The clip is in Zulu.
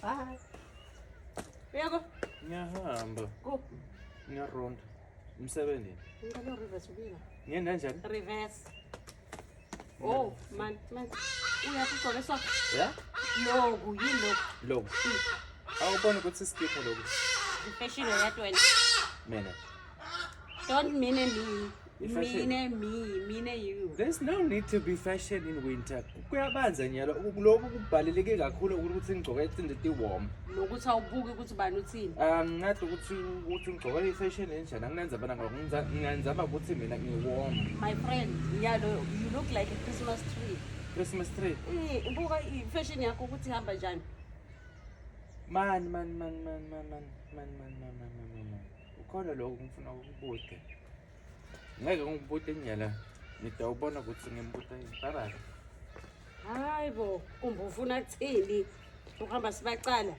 Bye. Uyako? Ngiyahamba. Go. Ngiyaronda. Umsebenzini. Ngicela reverse ubila. Ngiyenda kanjani? Reverse. Oh, man. Uyakugcoka esokho? Yeah? Loku yilo. Loku. Awubona ukuthi isikipha loku. Fashion yathi wena. Mina. Don't mean me. Fashion. Mean you. There's no need to be fashion in winter. Kuyabanza nyalo lokhu kubaluleke kakhulu ukuthi ngigcoke izinto warm. Nokuthi awubuki ukuthi bani uthini. Ngathi ukuthi ngigcoke ifashion enjani angenza bana nginganzama ukuthi mina ngiwarm. My friend, you look like a Christmas tree. Christmas tree. Ubuka ifashion yakho ukuthi ihamba njani. Man. Ukhona lokho ngifuna ukubude. Ngeke ngibude nyala. Ngidawubona ukuthi ngimbuda impabala. Hayibo, kumbe ufuna kuthini? Ukuhamba sibacala.